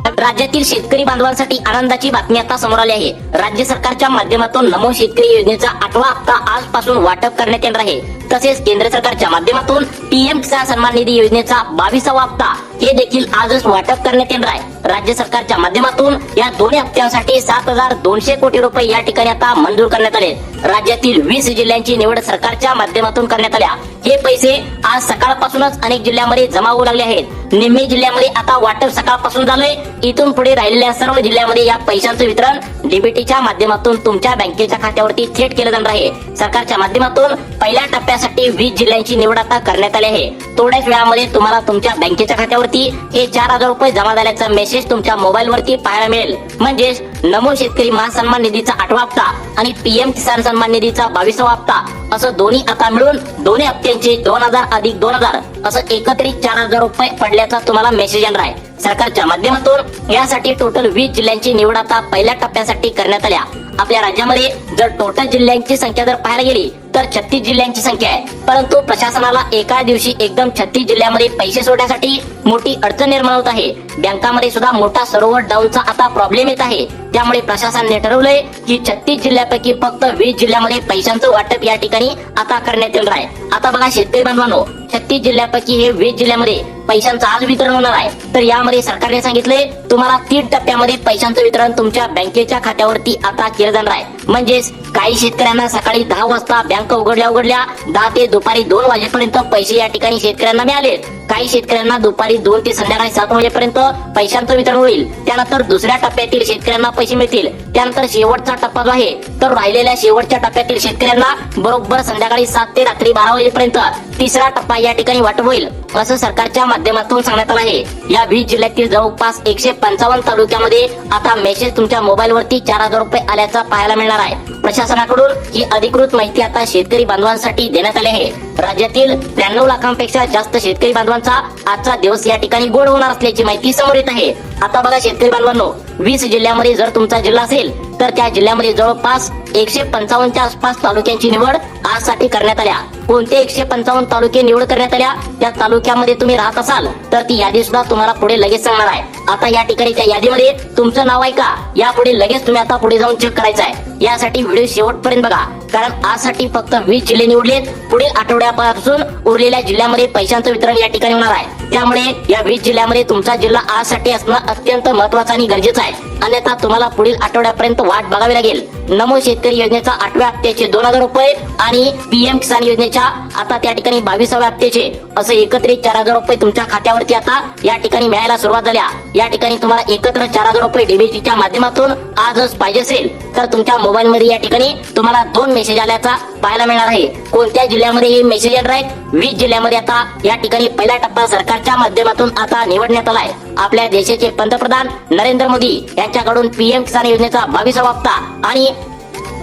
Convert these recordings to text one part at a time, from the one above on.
राज्यातील शेतकरी बांधवांसाठी आनंदाची बातमी आता समोर आली आहे। राज्य सरकारच्या माध्यमातून नमो शेतकरी योजनेचा 8वा हप्ता आजपासून वाटप करण्यात येणार आहे। तसेच केंद्र सरकारच्या माध्यमातून पीएम किसान सन्मान निधी योजनेचा 22वा हप्ता हे देखील आजच वाटप करण्यात येणार आहे। राज्य सरकारच्या माध्यमातून या दोन्ही हप्त्यांसाठी 7,200 कोटी रुपये या ठिकाणी आता मंजूर करण्यात आले। राज्यातील 20 जिल्ह्यांची निवड सरकारच्या माध्यमातून करण्यात आल्या। हे पैसे आज सकाळपासूनच अनेक जिल्ह्यांमध्ये जमा होऊ लागले आहेत। निम्मे जिल्ह्यामध्ये आता वाटप सकाळपासून झालंय। इथून पुढे राहिलेल्या सर्व जिल्ह्यांमध्ये या पैशांचं वितरण डीबीटीच्या माध्यमातून तुमच्या बँकेच्या खात्यावरती थेट केलं जाणार आहे। सरकारच्या माध्यमातून पहिल्या टप्प्यासाठी 20 जिल्ह्यांची निवड आता करण्यात आली आहे। थोड्याच वेळामध्ये तुम्हाला तुमच्या बँकेच्या खात्यावरती हे 4,000 रुपये जमा झाल्याचा मेसेज तुमच्या मोबाईल वरती पाहायला मिळेल। म्हणजेच नमो शेतकरी महासन्मान निधीचा 8वा हप्ता आणि पीएम किसान सन्मान निधीचा 22वा हप्ता असं दोन्ही आता मिळून दोन्ही हप्त्यांचे 2,000 अधिक 2,000 असं एकत्रित 4,000 रुपये पडल्याचा तुम्हाला मेसेज येणार आहे। सरकारच्या माध्यमातून यासाठी टोटल 20 जिल्ह्यांची निवड आता पहिल्या टप्प्यासाठी करण्यात आल्या। आपल्या राज्यामध्ये जर टोटल जिल्ह्यांची संख्या जर पाहायला गेली तर 36 जिल्ह्यांची संख्या आहे। परंतु प्रशासनाला एका दिवशी एकदम 36 जिल्ह्यामध्ये पैसे सोडण्यासाठी मोठी अडचण निर्माण होत आहे। बँकांमध्ये सुद्धा मोठा सर्व्हर डाऊनचा आता प्रॉब्लेम येत आहे। त्यामुळे प्रशासनाने ठरवलंय की 36 जिल्ह्यापैकी फक्त 20 जिल्ह्यामध्ये पैशांचं वाटप या ठिकाणी आता करण्यात येणार आहे। आता बघा शेतकरी बांधवांनो, 36 जिल्ह्यापैकी हे 20 जिल्ह्यामध्ये पैशांचं आज वितरण होणार आहे। तर यामध्ये सरकारने सांगितले तुम्हाला 3 टप्प्यामध्ये पैशांचं वितरण तुमच्या बँकेच्या खात्यावरती आता केलं जाणार आहे। म्हणजेच काही शेतकऱ्यांना सकाळी 10 वाजता बँक उघडल्या 10 ते दुपारी 2 वाजेपर्यंत पैसे या ठिकाणी शेतकऱ्यांना मिळाले। काही शेतकऱ्यांना दुपारी 2 ते संध्याकाळी 7 वाजेपर्यंत पैशांचं वितरण होईल। त्यानंतर दुसऱ्या टप्प्यातील शेतकऱ्यांना पैसे मिळतील। त्यानंतर शेवटचा टप्पा जो आहे तर राहिलेल्या शेवटच्या टप्प्यातील शेतकऱ्यांना बरोबर संध्याकाळी 7 ते रात्री 12 वाजेपर्यंत तिसरा टप्पा या ठिकाणी वाटप होईल असं सरकारच्या माध्यमातून सांगण्यात आलं आहे। या 20 जिल्ह्यातील जवळपास 155 तालुक्यामध्ये आता मेसेज तुमच्या मोबाईल वरती 4,000 रुपये आल्याचा पाहायला मिळणार आहे। प्रशासनाकडून ही अधिकृत माहिती आता शेतकरी बांधवांसाठी देण्यात आली आहे। राज्यातील 93 लाखांपेक्षा जास्त शेतकरी बांधवांचा आजचा दिवस या ठिकाणी गोड होणार असल्याची माहिती समोर येत आहे। आता बघा शेतकरी बांधवांनो, 20 जिल्ह्यामध्ये जर तुमचा जिल्हा असेल तर त्या जिल्ह्यामध्ये जवळपास 155च्या आसपास तालुक्यांची निवड आजसाठी करण्यात आल्या। कोणते 155 तालुके निवड करण्यात आल्या त्या तालुक्यामध्ये तुम्ही राहत असाल तर ती यादी सुद्धा तुम्हाला पुढे लगेच सांगणार आहे। आता या ठिकाणी त्या यादीमध्ये तुमचं नाव आहे का यापुढे लगेच तुम्ही आता पुढे जाऊन चेक करायचं आहे। यासाठी व्हिडिओ शेवटपर्यंत बघा, कारण आजसाठी फक्त 20 जिल्हे निवडलेत। पुढील आठवड्यापासून उरलेल्या जिल्ह्यामध्ये पैशांचं वितरण या ठिकाणी होणार आहे। त्यामुळे या 20 जिल्ह्यामध्ये तुमचा जिल्हा आजसाठी असणं अत्यंत महत्त्वाचं आणि गरजेचं आहे। अन्यथा तुम्हाला पुढील आठवड्यापर्यंत वाट बघावी लागेल। नमो शेतकरी योजनेचा 8व्या हप्त्याचे 2,000 रुपये आणि पीएम किसान योजनेच्या आता त्या ठिकाणी 22व्या हप्त्याचे असे एकत्रित 4,000 रुपये तुमच्या खात्यावरती आता या ठिकाणी मिळायला सुरुवात झाल्या। या ठिकाणी तुम्हाला एकत्र 4,000 रुपये डीबीटीच्या माध्यमातून आजच पाहिजे असेल तर तुमच्या मोबाईल मध्ये या ठिकाणी तुम्हाला 2 मेसेज आल्याचा पाहायला मिळणार आहे। कोणत्या जिल्ह्यामध्ये हे मेसेज येणार आहेत? 20 जिल्ह्यामध्ये आता या ठिकाणी पहिला टप्पा सरकारच्या माध्यमातून आता निवडण्यात आलाय। आपल्या देशाचे पंतप्रधान नरेंद्र मोदी यांच्याकडून पीएम किसान योजनेचा 22वा हप्ता आणि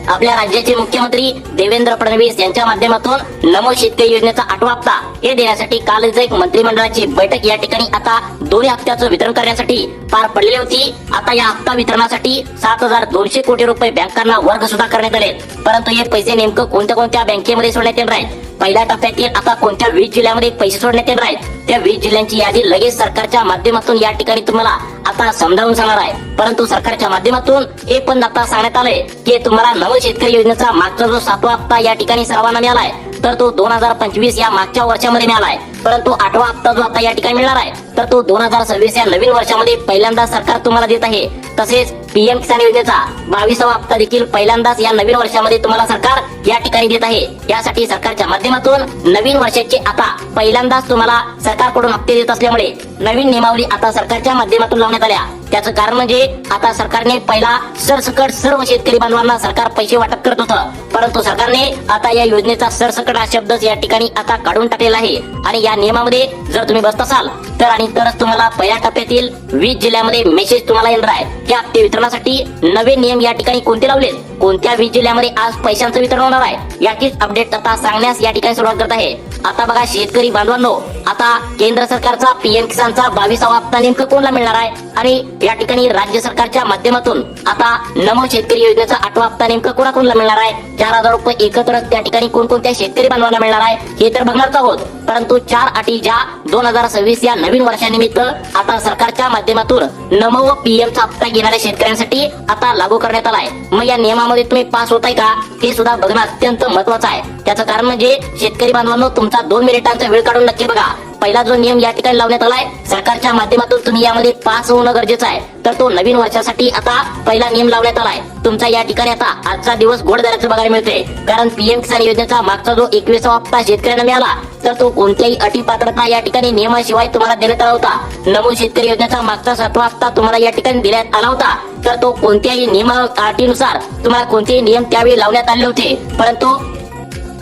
आपल्या राज्याचे मुख्यमंत्री देवेंद्र फडणवीस यांच्या माध्यमातून नमो शेतकरी योजनेचा 8वा हप्ता हे देण्यासाठी कालच एक मंत्रिमंडळाची बैठक या ठिकाणी आता दोन्ही हप्त्याचं वितरण करण्यासाठी पार पडलेली होती। आता या हप्ता वितरणासाठी 7,200 कोटी रुपये बँकांना वर्ग सुद्धा करण्यात आले। परंतु हे पैसे नेमकं कोणत्या बँकेमध्ये सोडण्यात येणार आहेत? पहिल्या टप्प्यातील आता कोणत्या 20 जिल्ह्यामध्ये पैसे सोडण्यात येणार आहेत त्या 20 जिल्ह्यांची यादी लगेच सरकारच्या माध्यमातून या ठिकाणी तुम्हाला आता समजावून सांगणार आहे। परंतु सरकारच्या माध्यमातून हे पण आता सांगण्यात आलंय की तुम्हाला नव शेतकरी योजनेचा मागचा जो 7वा हप्ता या ठिकाणी सर्वांना मिळालाय तर तो 2025 या मागच्या वर्षामध्ये मिळालाय। परंतु 8वा हप्ता जो आता या ठिकाणी मिळणार आहे तर तो 2026 या नवीन वर्षामध्ये पहिल्यांदा सरकार तुम्हाला देत आहे। तसेच पीएम किसान योजनेचा 22वा हप्ता देखील पहिल्यांदाच या नवीन वर्षामध्ये तुम्हाला सरकार या ठिकाणी देत आहे। यासाठी सरकारच्या माध्यमातून नवीन वर्षाचे आता पहिल्यांदाच तुम्हाला सरकारकडून हप्ते देत असल्यामुळे नवीन नियमावली आता सरकारच्या माध्यमातून लावण्यात आल्या। त्याचं कारण म्हणजे आता सरकारने पहिला सरसकट सर्व शेतकरी बांधवांना सरकार पैसे वाटप करत होतं, परंतु सरकारने आता या योजनेचा सरसकट हा शब्दच या ठिकाणी आता काढून टाकलेला आहे। आणि या नियमामध्ये जर तुम्ही बसत असाल तर आणि तरच तुम्हाला पहिल्या टप्प्यातील 20 जिल्ह्यामध्ये मेसेज तुम्हाला येणार आहे। या हप्ते वितरणासाठी नवे नियम या ठिकाणी कोणते लावलेत कोणत्या 20 जिल्ह्यामध्ये आज पैशांचं वितरण होणार आहे याचीच अपडेट आता सांगण्यास या ठिकाणी सुरुवात करत आहे। आता बघा शेतकरी बांधवांनो, आता केंद्र सरकारचा पीएम किसानचा 22वा हप्ता नेमकं कोणाला मिळणार आहे आणि या ठिकाणी राज्य सरकारच्या माध्यमातून आता नमो शेतकरी योजनेचा 8वा हप्ता नेमकं कोणाकोणाला मिळणार आहे, 4,000 रुपये एकत्र त्या ठिकाणी कोणकोणत्या शेतकरी बांधवांना मिळणार आहे हे तर बघणारच आहोत। परंतु 4 अटी ज्या 2026 या नवीन वर्षानिमित्त आता सरकारच्या माध्यमातून नमो व पीएमचा हप्ता घेणाऱ्या शेतकऱ्यांसाठी आता लागू करण्यात आलाय। मग या नियमामध्ये तुम्ही पास होताय का हे सुद्धा बघणं अत्यंत महत्वाचं आहे। त्याचं कारण म्हणजे शेतकरी बांधवांनो, तुमचा 2 मिनिटांचा वेळ काढून नक्की बघा। पहिला जो नियम या ठिकाणी लावण्यात आलाय सरकारच्या माध्यमातून तुम्ही यामध्ये पास होणं गरजेचं आहे। तर तो नवीन वर्षासाठी आता पहिला नियम लावण्यात आलाय। तुमचा या ठिकाणी आता आजचा दिवस गोड दराचं बघायला मिळते, कारण पीएम किसान योजनेचा मागचा जो 21वा हप्ता शेतकऱ्यांना मिळाला तर तो कोणत्याही अटी पात्रता या ठिकाणी नियमाशिवाय तुम्हाला देण्यात आला होता। नमो शेतकरी योजनेचा मागचा 7वा हप्ता तुम्हाला या ठिकाणी देण्यात आला होता, तर तो कोणत्याही नियम अटीनुसार तुम्हाला कोणतेही नियम त्यावेळी लावण्यात आले होते। परंतु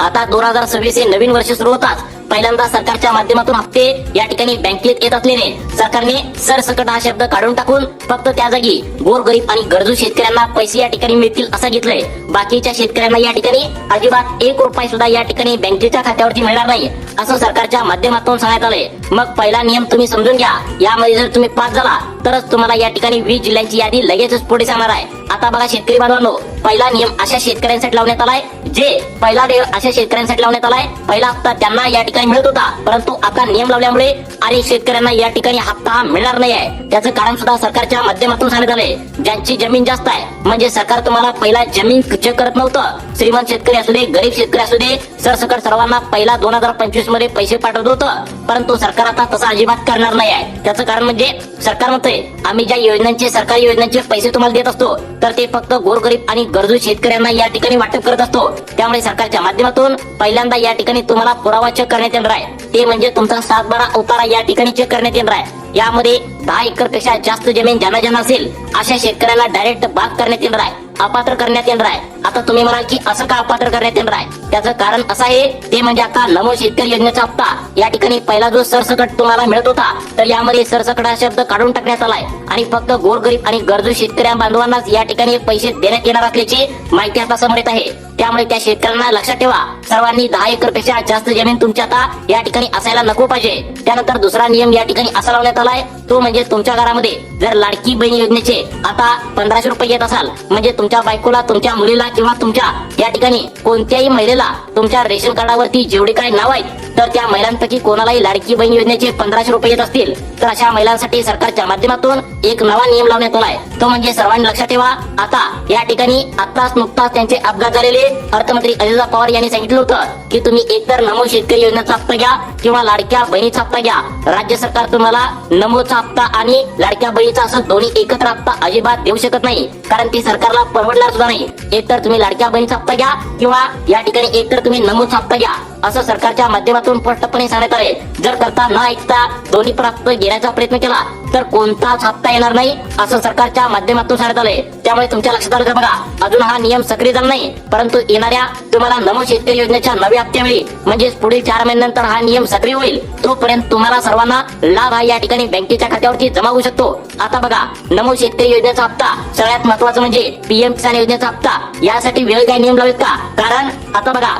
आता 2026 हे नवीन वर्ष सुरू होताच पहिल्यांदा सरकारच्या माध्यमातून हप्ते या ठिकाणी बँकेत येत असल्याने सरकारने सरसकट हा शब्द काढून टाकून फक्त त्या जागी गोरगरीब आणि गरजू शेतकऱ्यांना पैसे या ठिकाणी मिळतील असं घेतलंय। बाकीच्या शेतकऱ्यांना या ठिकाणी अजिबात 1 रुपया सुद्धा या ठिकाणी बँकेच्या खात्यावरती मिळणार नाही असं सरकारच्या माध्यमातून सांगण्यात आलंय। मग पहिला नियम तुम्ही समजून घ्या, यामध्ये जर तुम्ही पास झाला तरच तुम्हाला या ठिकाणी 20 जिल्ह्यांची यादी लगेचच पुढे सांगणार आहे। आता बघा शेतकरी बांधवांनो, पहिला नियम अशा शेतकऱ्यांसाठी लावण्यात आलाय अशा शेतकऱ्यांसाठी लावण्यात आलाय पहिला हप्ता त्यांना या ठिकाणी मिळत होता, परंतु आता नियम लावल्यामुळे अनेक शेतकऱ्यांना या ठिकाणी हप्ता मिळणार नाही आहे। त्याचं कारण सुद्धा सरकारच्या माध्यमातून सांगण्यात आलंय। ज्यांची जमीन जास्त आहे म्हणजे सरकार तुम्हाला पहिला जमीन चेक करत नव्हतं, श्रीमंत शेतकरी असू दे गरीब शेतकरी असू दे सरसकट सर्वांना पहिला 2025 मध्ये पैसे पाठवत होतं, परंतु सरकार आता तसं अजिबात करणार नाही आहे। त्याचं कारण म्हणजे सरकार म्हणतंय आम्ही ज्या योजनांचे सरकारी योजनांचे पैसे तुम्हाला देत असतो तर ते फक्त गोरगरीब आणि गरजू शेतकऱ्यांना या ठिकाणी वाटप करत असतो। त्यामुळे सरकारच्या माध्यमातून पहिल्यांदा या ठिकाणी तुम्हाला पुरावा चेक करण्यात येणार आहे, ते म्हणजे तुमचा 7/12 उतारा या ठिकाणी चेक करण्यात येणार आहे। यामध्ये 10 एकर पेक्षा जास्त जमीन ज्यांना असेल अशा शेतकऱ्यांना डायरेक्ट बाग करण्यात येणार आहे, अपात्र करण्यात येणार आहे। आता तुम्ही म्हणाल की असं का अपात्र करण्यात येणार आहे, त्याचं कारण असं आहे ते म्हणजे आता नमो शेतकरी योजनेचा हप्ता या ठिकाणी पहिला जो सरसकट तुम्हाला मिळत होता तर यामध्ये सरसकट हा शब्द काढून टाकण्यात आलाय आणि फक्त गोरगरीब आणि गरजू शेतकऱ्या बांधवांनाच या ठिकाणी पैसे देण्यात येणार असल्याची माहिती आता समोर येत आहे। त्यामुळे त्या शेतकऱ्यांना लक्षात ठेवा, सर्वांनी 10 एकर पेक्षा जास्त जमीन तुमच्या आता या ठिकाणी असायला नको पाहिजे। त्यानंतर दुसरा नियम या ठिकाणी असा लावण्यात आलाय तो म्हणजे तुमच्या घरामध्ये जर लाडकी बहीण योजनेचे आता 1500 रुपये येत असाल म्हणजे तुमच्या बायकोला तुमच्या मुलीला किंवा तुमच्या या ठिकाणी कोणत्याही महिलेला तुमच्या रेशन कार्डावरती जेवढे काही नाव आहेत तर त्या महिलांपैकी कोणालाही लाडकी बहीण योजनेचे 1500 रुपये येत असतील तर अशा महिलांसाठी सरकारच्या माध्यमातून एक नवा नियम लावण्यात आलाय। तो म्हणजे सर्वांनी लक्षात ठेवा, आता या ठिकाणी नुकताच त्यांचे अपघात झालेले अर्थमंत्री अजित पवार यांनी सांगितलं होतं की तुम्ही एकतर नमो शेतकरी योजनेचा हप्ता घ्या किंवा लाडक्या बहिणीचा हप्ता घ्या। राज्य सरकार तुम्हाला नमोचा हप्ता आणि लाडक्या बहिणीचा असं दोन्ही एकत्र हप्ता अजिबात देऊ शकत नाही, कारण ती सरकारला परवडणार सुद्धा नाही। एकतर तुम्ही लाडक्या बहिणीचा हप्ता घ्या किंवा या ठिकाणी एकतर तुम्ही नमोचा हप्ता घ्या असं सरकारच्या माध्यमातून स्पष्टपणे सांगण्यात आले। जर करता न ऐकता दोन्ही प्राप्त घेण्याचा प्रयत्न केला तर कोणताच हप्ता येणार नाही असं सरकारच्या माध्यमातून सांगण्यात आले। त्यामुळे तुमच्या लक्षात आलं का बघा, अजून हा नियम सक्रिय झाला नाही, परंतु येणाऱ्या तुम्हाला नमो शेतकरी योजनेच्या नव्या हप्त्यावेळी म्हणजेच पुढील 4 महिन्यानंतर हा नियम सक्रिय होईल। तोपर्यंत तुम्हाला सर्वांना लाभ हा या ठिकाणी बँकेच्या खात्यावरती जमा होऊ शकतो। आता बघा, नमो शेतकरी योजनेचा हप्ता सगळ्यात महत्वाचं म्हणजे पीएम किसान योजनेचा हप्ता, यासाठी वेळ काय नियम लावेत का? कारण आता बघा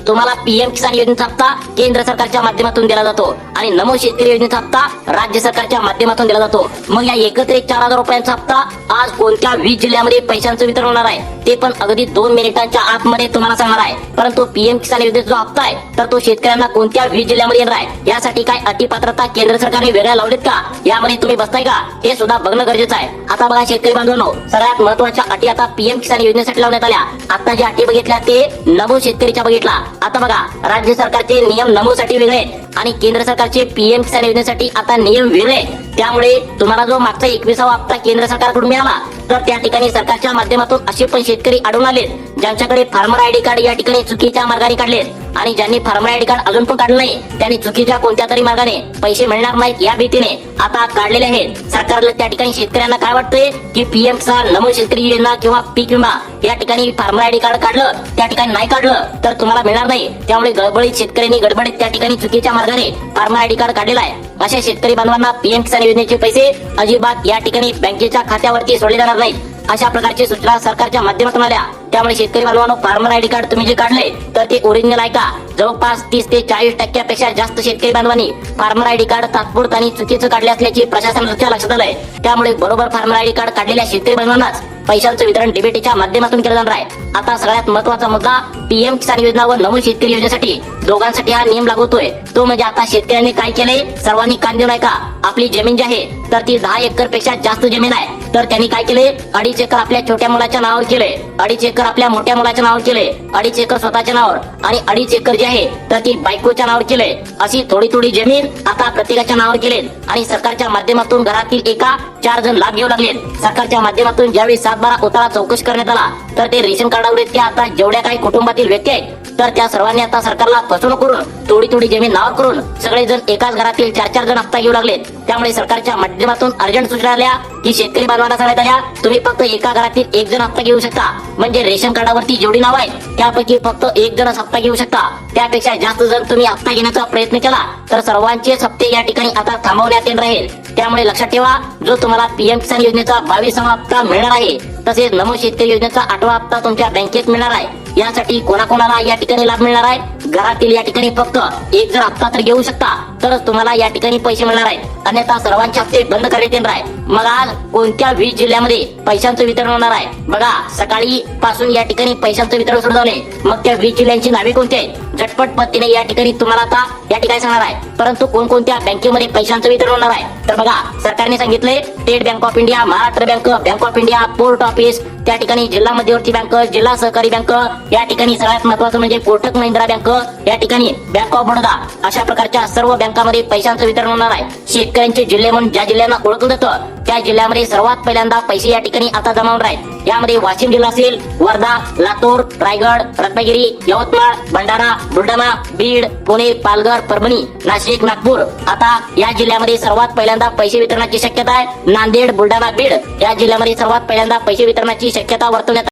तुम्हाला पीएम किसान योजनेचा हप्ता केंद्र सरकारच्या माध्यमातून दिला जातो आणि नमो शेतकरी योजनेचा हप्ता राज्य सरकारच्या माध्यमातून दिला जातो। मग या एकत्रित 4000 रुपयांचा हप्ता आज कोणत्या 20 जिल्ह्यामध्ये पैशांचं वितरण होणार आहे ते पण अगदी 2 मिनिटांच्या आतमध्ये तुम्हाला सांगणार आहे। परंतु पीएम किसान योजनेचा जो हप्ता आहे तर तो शेतकऱ्यांना कोणत्या 20 जिल्ह्यामध्ये येणार आहे यासाठी काय अटी पात्रता केंद्र सरकारने वेगळ्या लावलेत का, यामध्ये तुम्ही बसताय का हे सुद्धा बघणं गरजेचं आहे। आता बघा शेतकरी बांधवांनो, सगळ्यात महत्वाच्या अटी आता पीएम किसान योजनेसाठी लावण्यात आल्या। आता ज्या अटी बघितल्या ते नमो शेतकरीच्या बघितला। आता बघा राज्य सरकारचे नियम नमोसाठी वेगळे आणि केंद्र सरकारचे पीएम किसान योजनेसाठी आता नियम वेगळे। त्यामुळे तुम्हाला जो मागचा 21वा हप्ता केंद्र सरकारकडून मिळाला तर त्या ठिकाणी सरकारच्या माध्यमातून असे पण शेतकरी आढळून आलेत ज्यांच्याकडे फार्मर आयडी कार्ड या ठिकाणी चुकीच्या मार्गाने काढलेत आणि ज्यांनी फार्मर आयडी कार्ड अजून पण काढलं नाही त्यांनी चुकीच्या कोणत्या तरी मार्गाने पैसे मिळणार नाहीत या भीतीने आता काढलेले आहेत। सरकारला त्या ठिकाणी शेतकऱ्यांना काय वाटतंय की पीएम किसान नमो शेतकरी योजना किंवा पीक विमा या ठिकाणी फार्मर आयडी कार्ड काढलं त्या ठिकाणी नाही काढलं तर तुम्हाला मिळणार नाही। त्यामुळे गडबडीत शेतकऱ्यांनी गडबडीत त्या ठिकाणी चुकीच्या मार्गाने फार्मर आयडी कार्ड काढलेला आहे। अशा शेतकरी बांधवांना पीएम किसान योजनेचे पैसे अजिबात या ठिकाणी बँकेच्या खात्यावरती सोडले जाणार नाहीत। अशा प्रकारची सूचना सरकारच्या माध्यमातून आल्या। त्यामुळे शेतकरी बांधवांनो, फार्मर आयडी कार्ड तुम्ही जे काढले तर ते ओरिजिनल आहे का? जवळपास 30 ते 40% जास्त शेतकरी बांधवांनी फार्मर आयडी कार्ड तात्पुरतं आणि चुकीचं काढले असल्याची प्रशासनाच्या लक्षात आलंय. त्यामुळे बरोबर फार्मर आयडी कार्ड काढलेल्या शेतकरी बांधवांनाच पैशांचं वितरण डीबीटीच्या माध्यमातून केलं जाणार आहे. आता सगळ्यात महत्त्वाचा मुद्दा, पीएम किसान योजना व नमूद शेतकरी योजनेसाठी दोघांसाठी हा नियम लागू होतोय. तो म्हणजे आता शेतकऱ्यांनी काय केले, सर्वांनी कान देऊ नये का? आपली जमीन जी आहे तर ती 10 एकर पेक्षा जास्त जमीन आहे तर त्यांनी काय केले, 2.5 एकर आपल्या छोट्या मुलाच्या नावावर केले, 2.5 एकर आपल्या मोठ्या मुलाच्या नावावर केले, 2.5 एकर स्वतःच्या नावावर आणि 2.5 एकर जी आहे तर ती बायकोच्या नावावर केले. अशी थोडी थोडी जमीन आता प्रत्येकाच्या नावावर केले आणि सरकारच्या माध्यमातून घरातील एका 4 जण लाभ घेऊ लागले. सरकारच्या माध्यमातून ज्यावेळी 7/12 उतारा चौकशी करण्यात आला तर ते रेशन कार्डावर इतक्या आता जेवढ्या काही कुटुंबातील व्यक्ती आहेत तर त्या सर्वांनी आता सरकारला फसवणूक करून थोडी थोडी जमीन नावावर करून सगळे जण एकाच घरातील 4-4 जण हप्ता घेऊ लागले. त्यामुळे सरकारच्या माध्यमातून अर्जंट सूचना आल्या की शेतकरी बांधवांना सांगण्यात आल्या, तुम्ही फक्त एका घरातील 1 जण हप्ता घेऊ शकता. म्हणजे रेशन कार्डावरती जेवढी नाव आहेत त्यापैकी फक्त 1 जणच हप्ता घेऊ शकता. त्यापेक्षा जास्त जर तुम्ही हप्ता घेण्याचा प्रयत्न केला तर सर्वांचेच हप्ते या ठिकाणी आता थांबवण्यात येणार आहेत. त्यामुळे लक्षात ठेवा, जो तुम्हाला पीएम किसान योजनेचा 22वा हप्ता मिळणार आहे तसेच नमो शेतकरी योजनेचा 8वा हप्ता तुमच्या बँकेत मिळणार आहे. यासाठी कोणाकोणाला या ठिकाणी लाभ मिळणार आहे, घरातील या ठिकाणी फक्त 1 जर हप्ता तर घेऊ शकता तरच तुम्हाला या ठिकाणी पैसे मिळणार आहेत, अन्यथा सर्वांचे हप्ते बंद करण्यात येणार आहे. मग आज कोणत्या 20 जिल्ह्यामध्ये पैशांचं वितरण होणार आहे? बघा, सकाळी पासून या ठिकाणी पैशांचं वितरण सुरू झाले. मग त्या 20 जिल्ह्यांची नावे कोणती आहेत? झटपट पद्धतीने या ठिकाणी तुम्हाला आता या ठिकाणी सांगणार आहे. परंतु कोणकोणत्या बँकेमध्ये पैशांचं वितरण होणार आहे तर बघा, सरकारने सांगितले state bank of India, Maharashtra bank, bank of India, post office, त्या ठिकाणी जिल्हा मध्यवर्ती बँक, जिल्हा सहकारी बँक, या ठिकाणी सगळ्यात महत्वाचं म्हणजे कोटक महिंद्रा बँक, या ठिकाणी बँक ऑफ बडोदा, अशा प्रकारच्या सर्व बँकांमध्ये पैशांचं वितरण होणार आहे. शेतकऱ्यांचे जिल्हे म्हणून ज्या जिल्ह्यांना ओळखलं जातं त्या जिल्ह्यामध्ये सर्वात पहिल्यांदा पैसे या ठिकाणी आता जमा होणार आहेत. यामध्ये वाशिम जिल्हा असेल, वर्धा, लातूर, रायगड, रत्नागिरी, यवतमाळ, भंडारा, बुलढाणा, बीड, पुणे, पालघर, परभणी, नाशिक, नागपूर, आता या जिल्ह्यामध्ये सर्वात पहिल्यांदा पैसे वितरणाची शक्यता आहे. नांदेड, बुलढाणा, बीड या जिल्ह्यामध्ये सर्वात पहिल्यांदा पैसे वितरणाची शक्यता वर्तवण्यात